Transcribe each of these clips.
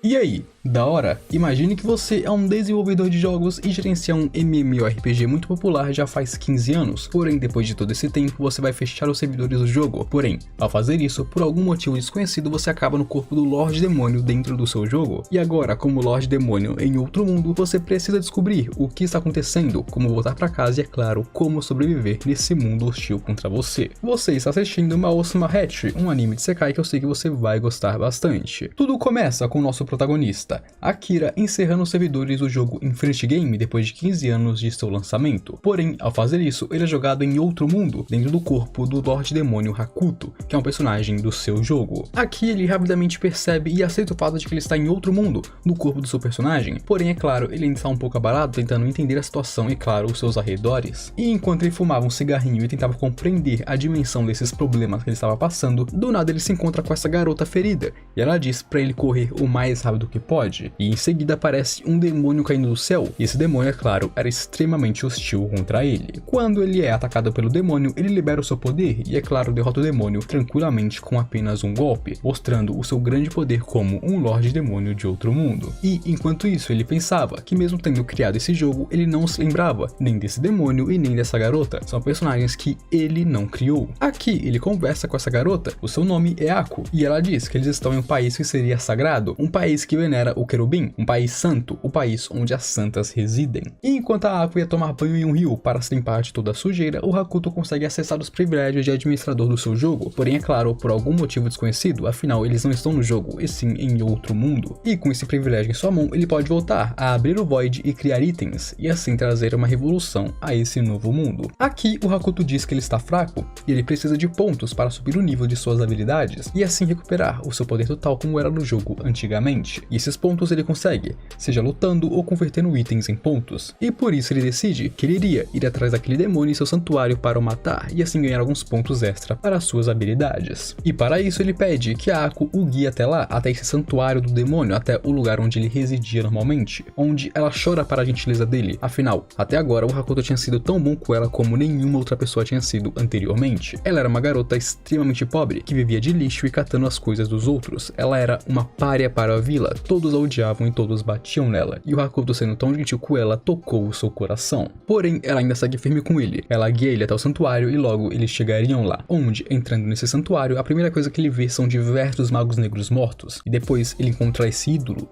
E aí, da hora? Imagine que você é um desenvolvedor de jogos e gerencia um MMORPG muito popular já faz 15 anos, porém depois de todo esse tempo você vai fechar os servidores do jogo. Porém, ao fazer isso, por algum motivo desconhecido você acaba no corpo do Lorde Demônio dentro do seu jogo. E agora, como Lorde Demônio em outro mundo, você precisa descobrir o que está acontecendo, como voltar pra casa e, é claro, como sobreviver nesse mundo hostil contra você. Você está assistindo Maosama Hatch, um anime de Sekai que eu sei que você vai gostar bastante. Tudo começa com o nosso protagonista, Akira, encerrando os servidores do jogo Infinity Game depois de 15 anos de seu lançamento. Porém, ao fazer isso, ele é jogado em outro mundo, dentro do corpo do Lorde Demônio Hakuto, que é um personagem do seu jogo. Aqui ele rapidamente percebe e aceita o fato de que ele está em outro mundo, no corpo do seu personagem, porém é claro, ele ainda está um pouco abalado tentando entender a situação e claro, os seus arredores. E enquanto ele fumava um cigarrinho e tentava compreender a dimensão desses problemas que ele estava passando, do nada ele se encontra com essa garota ferida, e ela diz para ele correr o mais rápido que pode, e em seguida aparece um demônio caindo do céu, e esse demônio, é claro, era extremamente hostil contra ele. Quando ele é atacado pelo demônio, ele libera o seu poder, e é claro, derrota o demônio tranquilamente com apenas um golpe, mostrando o seu grande poder como um Lorde Demônio de outro mundo. E enquanto isso, ele pensava que mesmo tendo criado esse jogo, ele não se lembrava nem desse demônio e nem dessa garota, são personagens que ele não criou. Aqui ele conversa com essa garota, o seu nome é Aku, e ela diz que eles estão em um país que seria sagrado, um país que venera o querubim, um país santo, o país onde as santas residem. E enquanto a Aku ia tomar banho em um rio para se limpar de toda a sujeira, o Hakuto consegue acessar os privilégios de administrador do seu jogo, porém é claro, por algum motivo desconhecido, afinal eles não estão no jogo, e sim em outro mundo. E com esse privilégio em sua mão, ele pode voltar a abrir o Void e criar itens, e assim trazer uma revolução a esse novo mundo. Aqui o Hakuto diz que ele está fraco, e ele precisa de pontos para subir o nível de suas habilidades, e assim recuperar o seu poder total como era no jogo antigamente. E esses pontos ele consegue, seja lutando ou convertendo itens em pontos. E por isso ele decide que ele iria ir atrás daquele demônio em seu santuário para o matar, e assim ganhar alguns pontos extra para suas habilidades. E para isso ele pede que a Aku o guie até lá, até esse santuário do demônio, até o lugar onde ele residia normalmente, onde ela chora para a gentileza dele. Afinal, até agora o Hakuto tinha sido tão bom com ela como nenhuma outra pessoa tinha sido anteriormente. Ela era uma garota extremamente pobre, que vivia de lixo e catando as coisas dos outros. Ela era uma pária para a vila, todos a odiavam e todos batiam nela, e o Hakuto, sendo tão gentil com ela, tocou o seu coração. Porém, ela ainda segue firme com ele. Ela guia ele até o santuário e logo eles chegariam lá, onde, entrando nesse santuário, a primeira coisa que ele vê são diversos magos negros mortos, e depois ele encontra esse ídolo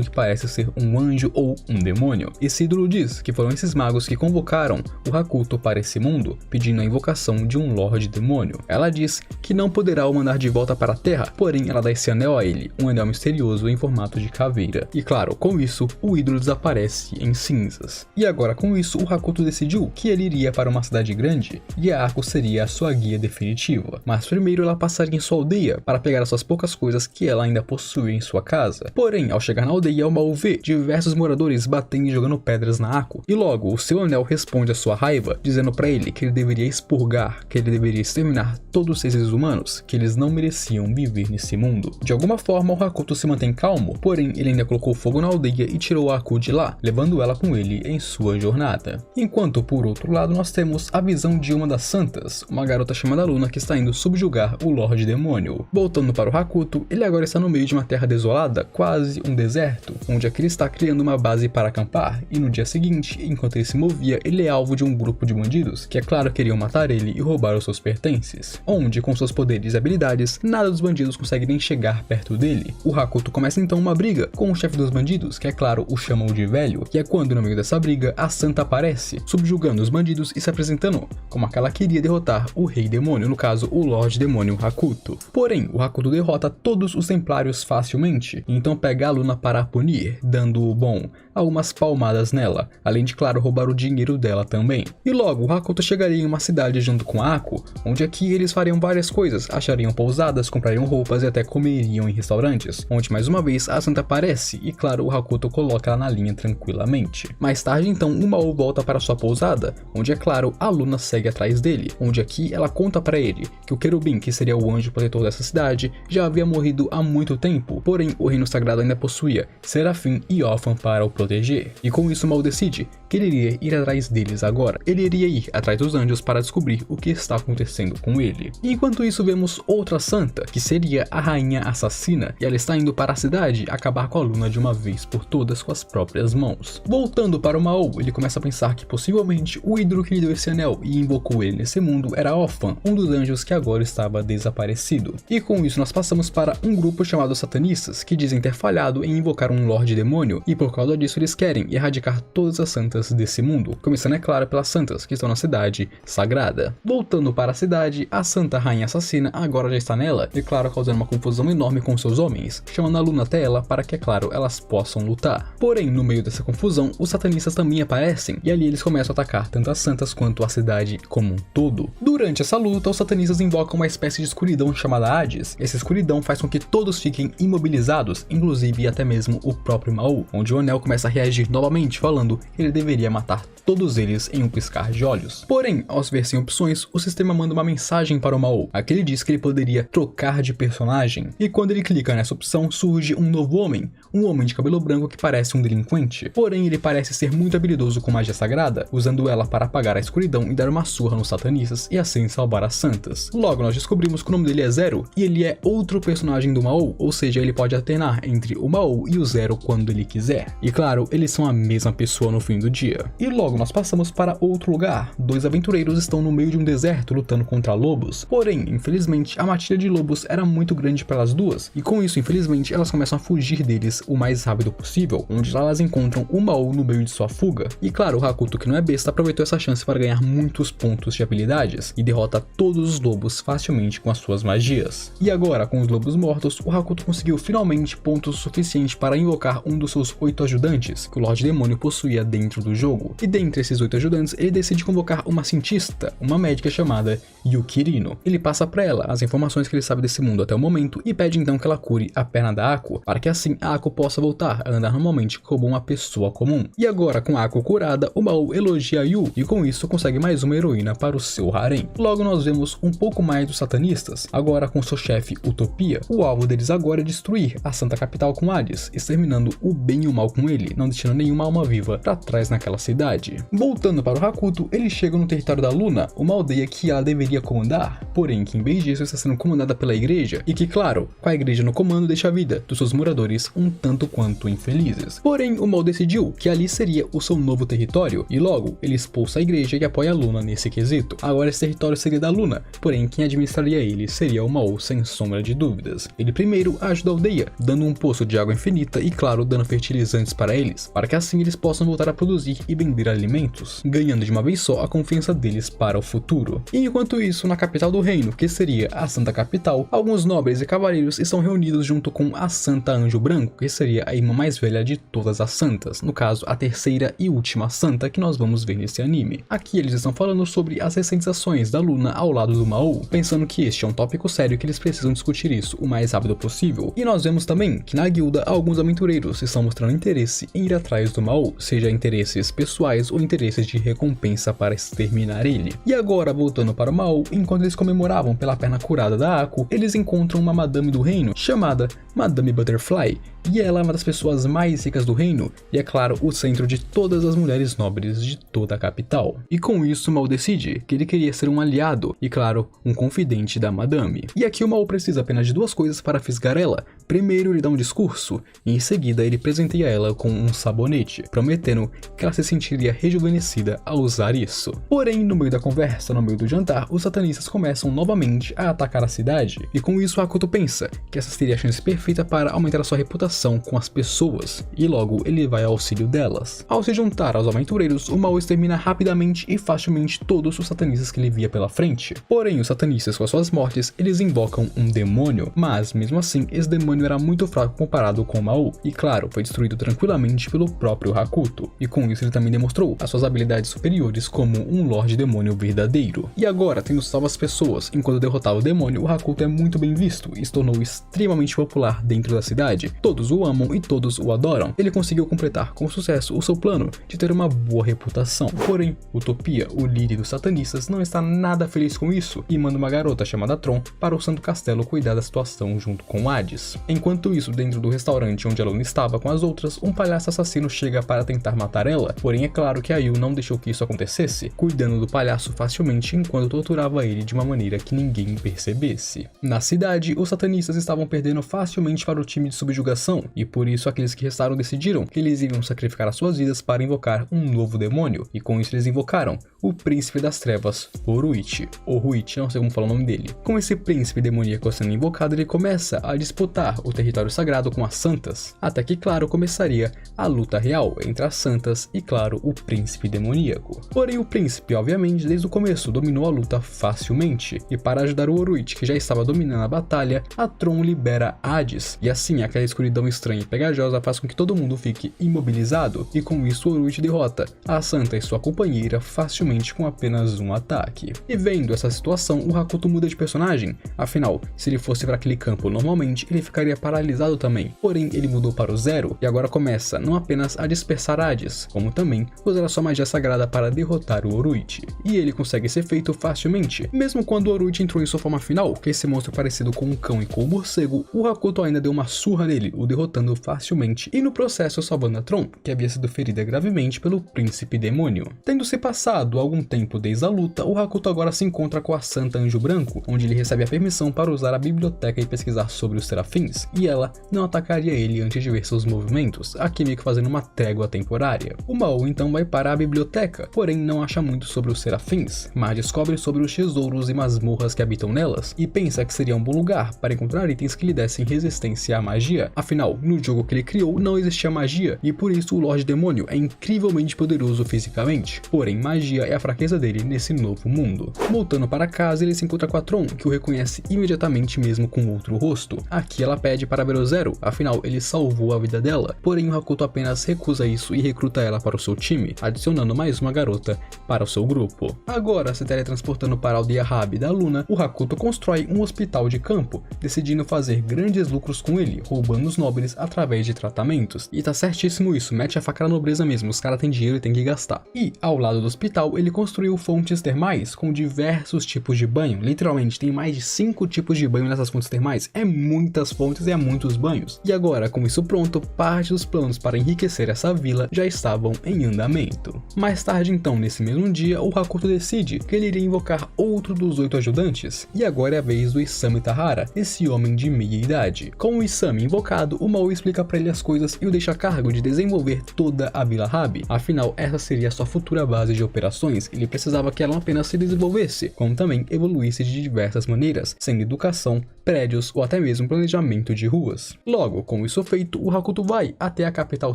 que parece ser um anjo ou um demônio. Esse ídolo diz que foram esses magos que convocaram o Hakuto para esse mundo, pedindo a invocação de um Lorde Demônio. Ela diz que não poderá o mandar de volta para a Terra, porém ela dá esse anel a ele, um anel misterioso em formato de caveira. E claro, com isso, o ídolo desaparece em cinzas. E agora com isso, o Hakuto decidiu que ele iria para uma cidade grande, e a Aku seria a sua guia definitiva. Mas primeiro ela passaria em sua aldeia, para pegar as suas poucas coisas que ela ainda possui em sua casa. Porém, ao chegar na aldeia, o mal vê diversos moradores batendo e jogando pedras na Aku. E logo, o seu anel responde à sua raiva, dizendo para ele que ele deveria expurgar, que ele deveria exterminar todos os seres humanos, que eles não mereciam viver nesse mundo. De alguma forma, o Hakuto se mantém calmo, porém ele ainda colocou fogo na aldeia e tirou a Aku de lá, levando ela com ele em sua jornada. Enquanto, por outro lado, nós temos a visão de uma das santas, uma garota chamada Luna que está indo subjugar o Lorde Demônio. Voltando para o Hakuto, ele agora está no meio de uma terra desolada, quase um deserto, onde aqui ele está criando uma base para acampar, e no dia seguinte, enquanto ele se movia, ele é alvo de um grupo de bandidos, que é claro queriam matar ele e roubar os seus pertences, onde com seus poderes e habilidades, nada dos bandidos consegue nem chegar perto dele. O Hakuto começa então uma briga com o chefe dos bandidos, que é claro o chamam de velho, e é quando no meio dessa briga a santa aparece, subjugando os bandidos e se apresentando como aquela que queria derrotar o Rei Demônio, no caso o Lorde Demônio Hakuto. Porém, o Hakuto derrota todos os templários facilmente, e então pega a Luna para a punir, dando, bom, algumas palmadas nela, além de claro roubar o dinheiro dela também. E logo o Hakuto chegaria em uma cidade junto com a Aku, onde aqui eles fariam várias coisas, achariam pousadas, comprariam roupas e até comeriam em restaurantes, onde mais uma vez a santa aparece e claro o Hakuto coloca ela na linha tranquilamente. Mais tarde então o Mao volta para sua pousada, onde é claro a Luna segue atrás dele, onde aqui ela conta para ele que o querubim, que seria o anjo protetor dessa cidade, já havia morrido há muito tempo, porém o reino sagrado ainda possuía Serafim e Órfã para o proteger, e com isso Mao decide que ele iria ir atrás deles agora. Ele iria ir atrás dos anjos para descobrir o que está acontecendo com ele. E enquanto isso vemos outra santa, que seria a rainha assassina, e ela está indo para a cidade acabar com a Luna de uma vez por todas com as próprias mãos. Voltando para o Mao, ele começa a pensar que possivelmente o ídolo que lhe deu esse anel e invocou ele nesse mundo era Ophan, um dos anjos que agora estava desaparecido. E com isso nós passamos para um grupo chamado Satanistas, que dizem ter falhado em invocar um Lorde Demônio, e por causa disso eles querem erradicar todas as santas desse mundo, começando é claro pelas santas que estão na cidade sagrada. Voltando para a cidade, a Santa Rainha Assassina agora já está nela, e claro causando uma confusão enorme com seus homens, chamando a Luna até ela para que, é claro, elas possam lutar. Porém, no meio dessa confusão, os Satanistas também aparecem, e ali eles começam a atacar tanto as santas quanto a cidade como um todo. Durante essa luta, os Satanistas invocam uma espécie de escuridão chamada Hades. Essa escuridão faz com que todos fiquem imobilizados, inclusive até mesmo o próprio Mao, onde o anel começa a reagir novamente, falando que ele deveria matar todos eles em um piscar de olhos. Porém, ao se ver sem opções, o sistema manda uma mensagem para o Mao. Aqui ele diz que ele poderia trocar de personagem, e quando ele clica nessa opção, surge um novo homem, um homem de cabelo branco que parece um delinquente. Porém, ele parece ser muito habilidoso com magia sagrada, usando ela para apagar a escuridão e dar uma surra nos satanistas e assim salvar as santas. Logo, nós descobrimos que o nome dele é Zero, e ele é outro personagem do Mao, ou seja, ele pode alternar entre o Mao e o Zero quando ele quiser. E claro, eles são a mesma pessoa no fim do dia. E logo nós passamos para outro lugar. Dois aventureiros estão no meio de um deserto lutando contra lobos. Porém, infelizmente, a matilha de lobos era muito grande para as duas, e com isso, infelizmente, elas começam a fugir deles o mais rápido possível, onde lá elas encontram o Mao no meio de sua fuga. E claro, o Hakuto, que não é besta, aproveitou essa chance para ganhar muitos pontos de habilidades e derrota todos os lobos facilmente com as suas magias. E agora, com os lobos mortos, o Hakuto conseguiu finalmente pontos suficientes para invocar um dos seus 8 ajudantes que o Lorde Demônio possuía dentro do jogo. E dentre esses 8 ajudantes, ele decide convocar uma cientista, uma médica chamada Yukirino. Ele passa para ela as informações que ele sabe desse mundo até o momento e pede então que ela cure a perna da Ako, para que assim a Ako possa voltar a andar normalmente como uma pessoa comum. E agora, com a Ako curada, o Mao elogia a Yu e com isso consegue mais uma heroína para o seu harém. Logo nós vemos um pouco mais dos satanistas, agora com seu chefe Utopia. O alvo deles agora é destruir a Santa Capital com Hades, exterminando o bem e o mal com ele, não deixando nenhuma alma viva para trás naquela cidade. Voltando para o Hakuto, eles chegam no território da Luna, uma aldeia que ela deveria comandar, porém que em vez disso está sendo comandada pela igreja, e que claro, com a igreja no comando deixa a vida dos seus moradores um tanto quanto infelizes. Porém, o Mao decidiu que ali seria o seu novo território, e logo ele expulsa a igreja e apoia a Luna nesse quesito. Agora esse território seria da Luna, porém quem administraria ele seria o Mao sem sombra de dúvidas. Ele primeiro ajuda a aldeia, dando um poço de água infinita e claro, dando fertilizantes para eles, para que assim eles possam voltar a produzir e vender alimentos, ganhando de uma vez só a confiança deles para o futuro. E enquanto isso, na capital do reino, que seria a Santa Capital, alguns nobres e cavaleiros estão reunidos junto com a Santa Anjo Branco, que seria a irmã mais velha de todas as santas, no caso a terceira e última santa que nós vamos ver nesse anime. Aqui eles estão falando sobre as recentes ações da Luna ao lado do Mao, pensando que este é um tópico sério que eles precisam discutir isso o mais rápido possível. E nós vemos também que na guilda alguns aventureiros estão mostrando interesse em ir atrás do Mao, seja interesses pessoais ou interesses de recompensa para exterminar ele. E agora, voltando para o Mao, enquanto eles comemoravam pela perna curada da Ako, eles encontram uma madame do reino chamada Madame Butterfly, e ela é uma das pessoas mais ricas do reino, e é claro, o centro de todas as mulheres nobres de toda a capital. E com isso, Mao decide que ele queria ser um aliado, e claro, um confidente da madame. E aqui o Mao precisa apenas de duas coisas para fisgar ela. Primeiro ele dá um discurso, e em seguida ele presenteia ela com um sabonete, prometendo que ela se sentiria rejuvenescida ao usar isso. Porém, no meio da conversa, no meio do jantar, os satanistas começam novamente a atacar a cidade, e com isso Hakuto pensa que essa seria a chance perfeita para aumentar a sua reputação com as pessoas, e logo ele vai ao auxílio delas. Ao se juntar aos aventureiros, o Mao extermina rapidamente e facilmente todos os satanistas que ele via pela frente. Porém, os satanistas com as suas mortes, eles invocam um demônio, mas mesmo assim, esse demônio era muito fraco comparado com o Mao, e claro, foi destruído tranquilamente pelo próprio Hakuto, e com isso ele também demonstrou as suas habilidades superiores como um Lorde Demônio verdadeiro. E agora, tendo salvo as pessoas enquanto derrotava o demônio, o Hakuto é muito bem visto e se tornou extremamente popular dentro da cidade. Todos o amam e todos o adoram. Ele conseguiu completar com sucesso o seu plano de ter uma boa reputação. Porém, Utopia, o líder dos satanistas, não está nada feliz com isso e manda uma garota chamada Tron para o Santo Castelo cuidar da situação junto com Hades. Enquanto isso, dentro do restaurante onde a Luna estava com as outras, um palhaço assassino chega para tentar matar ela, porém é claro que a Yu não deixou que isso acontecesse, cuidando do palhaço facilmente enquanto torturava ele de uma maneira que ninguém percebesse. Na cidade, os satanistas estavam perdendo facilmente para o time de subjugação, destruição, e por isso aqueles que restaram decidiram que eles iriam sacrificar as suas vidas para invocar um novo demônio, e com isso eles invocaram o Príncipe das Trevas, Oruichi, ou Ruichi, não sei como falar o nome dele. Com esse príncipe demoníaco sendo invocado, ele começa a disputar o território sagrado com as santas, até que, claro, começaria a luta real entre as santas e, claro, o príncipe demoníaco. Porém, o príncipe, obviamente, desde o começo dominou a luta facilmente, e para ajudar o Oruichi, que já estava dominando a batalha, a Tron libera Hades, e assim aquela escuridão estranha e pegajosa faz com que todo mundo fique imobilizado, e com isso o Oruichi derrota a santa e sua companheira facilmente com apenas um ataque. E vendo essa situação, o Hakuto muda de personagem, afinal, se ele fosse para aquele campo normalmente, ele ficaria paralisado também, porém ele mudou para o Zero, e agora começa não apenas a dispersar Hades, como também usar a sua magia sagrada para derrotar o Oruichi, e ele consegue ser feito facilmente. Mesmo quando o Oruichi entrou em sua forma final, que é esse monstro parecido com um cão e com um morcego, o Hakuto ainda deu uma surra nele, o derrotando facilmente, e no processo salvando a Tron, que havia sido ferida gravemente pelo príncipe demônio. Tendo se passado algum tempo desde a luta, o Hakuto agora se encontra com a Santa Anjo Branco, onde ele recebe a permissão para usar a biblioteca e pesquisar sobre os serafins, e ela não atacaria ele antes de ver seus movimentos, aqui meio que fazendo uma trégua temporária. O Mao então vai para a biblioteca, porém não acha muito sobre os serafins, mas descobre sobre os tesouros e masmorras que habitam nelas, e pensa que seria um bom lugar para encontrar itens que lhe dessem resistência à magia. Afinal, no jogo que ele criou não existia magia, e por isso o Lorde Demônio é incrivelmente poderoso fisicamente, porém magia é a fraqueza dele nesse novo mundo. Voltando para casa, ele se encontra com a Tron, que o reconhece imediatamente mesmo com outro rosto. Aqui ela pede para ver o Zero, afinal ele salvou a vida dela, porém o Hakuto apenas recusa isso e recruta ela para o seu time, adicionando mais uma garota para o seu grupo. Agora, se teletransportando para a aldeia Rabi da Luna, o Hakuto constrói um hospital de campo, decidindo fazer grandes lucros com ele, roubando os nobres através de tratamentos. E tá certíssimo isso, mete a faca na nobreza mesmo, os caras têm dinheiro e tem que gastar. E ao lado do hospital, ele construiu fontes termais com diversos tipos de banho, literalmente tem mais de 5 tipos de banho nessas fontes termais, é muitas fontes e é muitos banhos. E agora, com isso pronto, parte dos planos para enriquecer essa vila já estavam em andamento. Mais tarde então, nesse mesmo dia, o Hakuto decide que ele iria invocar outro dos 8 ajudantes, e agora é a vez do Isami Tahara, esse homem de meia idade. Com o Isami invocado, o Mao explica para ele as coisas e o deixa a cargo de desenvolver toda a Vila Rabi, afinal essa seria a sua futura base de operações, ele precisava que ela não apenas se desenvolvesse, como também evoluísse de diversas maneiras, sendo educação, prédios ou até mesmo planejamento de ruas. Logo, com isso feito, o Hakuto vai até a capital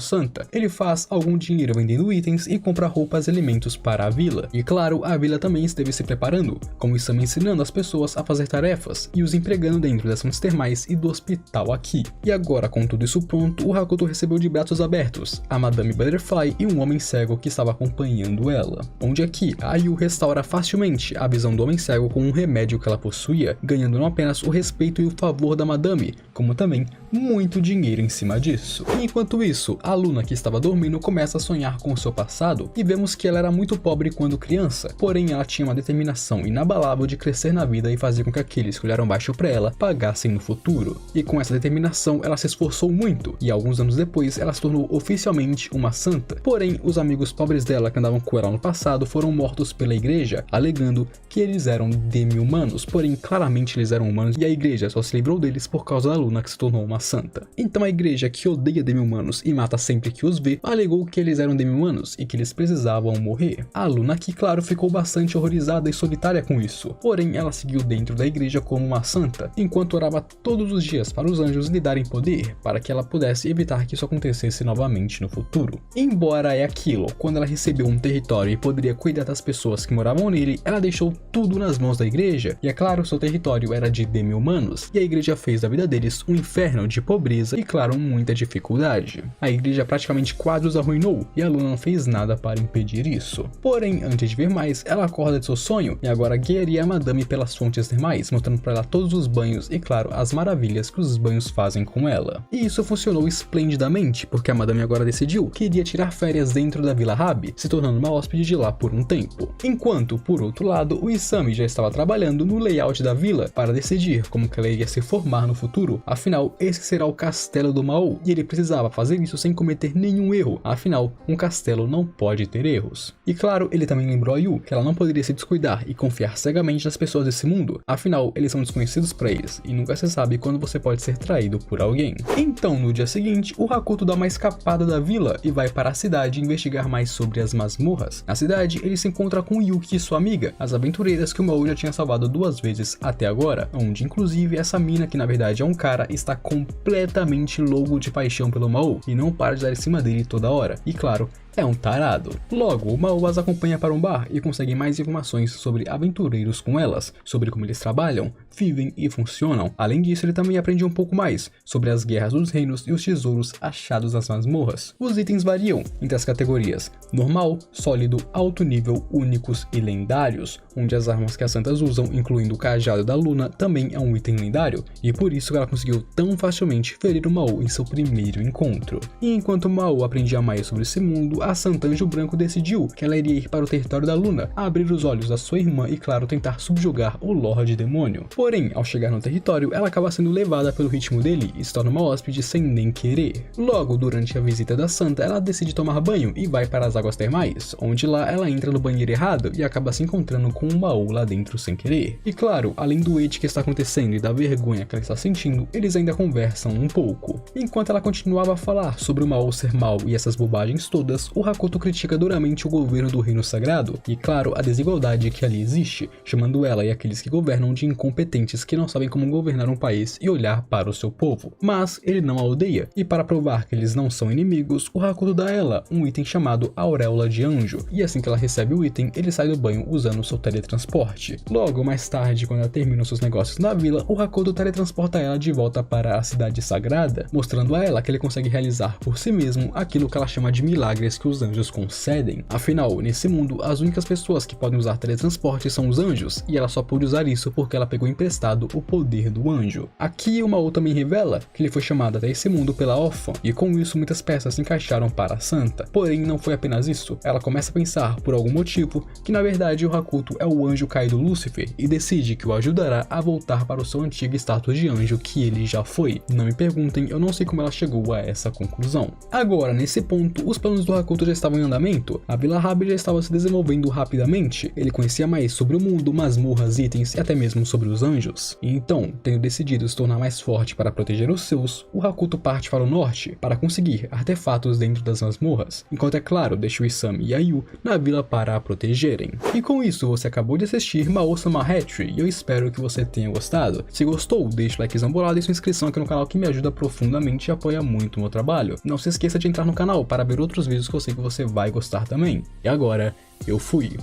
santa, ele faz algum dinheiro vendendo itens e compra roupas e alimentos para a vila. E claro, a vila também esteve se preparando, com o Isami ensinando as pessoas a fazer tarefas e os empregando dentro das fontes termais e do hospital aqui. E agora, com tudo isso pronto, o Hakuto recebeu de braços abertos a Madame Butterfly e um homem cego que estava acompanhando ela. Onde aqui, a Yu restaura facilmente a visão do homem cego com um remédio que ela possuía, ganhando não apenas o respeito e o favor da Madame, como também muito dinheiro em cima disso. E enquanto isso, a Luna, que estava dormindo, começa a sonhar com o seu passado e vemos que ela era muito pobre quando criança, porém ela tinha uma determinação inabalável de crescer na vida e fazer com que aqueles que olharam baixo para ela pagassem no futuro. E com essa determinação ela se esforçou muito e alguns anos depois ela se tornou oficialmente uma santa. Porém, os amigos pobres dela que andavam com ela no passado foram mortos pela igreja, alegando que eles eram demi-humanos, porém claramente eles eram humanos e a igreja só se livrou deles por causa da Luna, que se tornou uma santa. Então a igreja, que odeia demi-humanos e mata sempre que os vê, alegou que eles eram demi-humanos e que eles precisavam morrer. A Luna, que claro, ficou bastante horrorizada e solitária com isso, porém ela seguiu dentro da igreja como uma santa, enquanto orava todos os dias para os anjos lhe darem poder, para que ela pudesse evitar que isso acontecesse novamente no futuro. Embora é aquilo, quando ela recebeu um território e poderia cuidar das pessoas que moravam nele, ela deixou tudo nas mãos da igreja, e é claro, seu território era de demi-humanos, e a igreja fez da vida deles um inferno de pobreza e claro, muita dificuldade. A igreja praticamente quase os arruinou, e a Luna não fez nada para impedir isso. Porém, antes de ver mais, ela acorda de seu sonho, e agora guiaria a Madame pelas fontes termais, mostrando para ela todos os banhos e claro, as maravilhas que os banhos fazem com ela. E isso funcionou esplendidamente, porque a Madame agora decidiu que iria tirar férias dentro da Vila Rabi, se tornando uma hóspede de lá por um tempo. Enquanto, por outro lado, o Isami já estava trabalhando no layout da vila para decidir como que ela iria se formar no futuro, afinal, esse será o castelo do Mao, e ele precisava fazer isso sem cometer nenhum erro, afinal, um castelo não pode ter erros. E claro, ele também lembrou a Yu que ela não poderia se descuidar e confiar cegamente nas pessoas desse mundo, afinal, eles são desconhecidos para eles, e nunca se sabe quando você pode ser traído por alguém. Então, no dia seguinte, o Hakuto dá uma escapada da vila e vai para a cidade investigar mais sobre as masmorras. Na cidade, ele se encontra com Yuki e sua amiga, as aventureiras que o Mao já tinha salvado 2 vezes até agora, onde inclusive essa mina, que na verdade é um cara, está completamente louco de paixão pelo Mao e não para de dar em cima dele toda hora. E claro, é um tarado. Logo, o Mao as acompanha para um bar e consegue mais informações sobre aventureiros com elas, sobre como eles trabalham, vivem e funcionam. Além disso, ele também aprende um pouco mais sobre as guerras dos reinos e os tesouros achados nas masmorras. Os itens variam entre as categorias normal, sólido, alto nível, únicos e lendários, onde as armas que as santas usam, incluindo o cajado da Luna, também é um item lendário, e por isso ela conseguiu tão facilmente ferir o Mao em seu primeiro encontro. E enquanto o Mao aprendia mais sobre esse mundo, a Santa Anjo Branco decidiu que ela iria ir para o território da Luna, abrir os olhos da sua irmã e, claro, tentar subjugar o Lorde Demônio. Porém, ao chegar no território, ela acaba sendo levada pelo ritmo dele e se torna uma hóspede sem nem querer. Logo, durante a visita da Santa, ela decide tomar banho e vai para as águas termais, onde lá ela entra no banheiro errado e acaba se encontrando com um Mao lá dentro sem querer. E claro, além do hate que está acontecendo e da vergonha que ela está sentindo, eles ainda conversam um pouco. Enquanto ela continuava a falar sobre o Mao ser mal e essas bobagens todas, o Hakuto critica duramente o governo do Reino Sagrado e, claro, a desigualdade que ali existe, chamando ela e aqueles que governam de incompetentes que não sabem como governar um país e olhar para o seu povo. Mas ele não a odeia, e para provar que eles não são inimigos, o Hakuto dá a ela um item chamado Auréola de Anjo, e assim que ela recebe o item, ele sai do banho usando seu teletransporte. Logo mais tarde, quando ela termina seus negócios na vila, o Hakuto teletransporta ela de volta para a cidade sagrada, mostrando a ela que ele consegue realizar por si mesmo aquilo que ela chama de milagres que os anjos concedem. Afinal, nesse mundo, as únicas pessoas que podem usar teletransporte são os anjos, e ela só pôde usar isso porque ela pegou emprestado o poder do anjo. Aqui, o Mao também revela que ele foi chamado até esse mundo pela órfã, e com isso muitas peças se encaixaram para a Santa. Porém, não foi apenas isso. Ela começa a pensar, por algum motivo, que na verdade o Hakuto é o anjo caído Lúcifer, e decide que o ajudará a voltar para o seu antigo status de anjo que ele já foi. Não me perguntem, eu não sei como ela chegou a essa conclusão. Agora, nesse ponto, os planos do Hakuto já estavam em andamento, a Vila Rabi já estava se desenvolvendo rapidamente, ele conhecia mais sobre o mundo, masmorras, itens e até mesmo sobre os anjos. E então, tendo decidido se tornar mais forte para proteger os seus, o Hakuto parte para o norte para conseguir artefatos dentro das masmorras, enquanto é claro, deixa o Isami e a Yu na vila para a protegerem. E com isso, você acabou de assistir Mao-sama Hatchery, e eu espero que você tenha gostado. Se gostou, deixa o likezão bolado e sua inscrição aqui no canal que me ajuda profundamente e apoia muito o meu trabalho. Não se esqueça de entrar no canal para ver outros vídeos que eu sei que você vai gostar também. E agora, eu fui.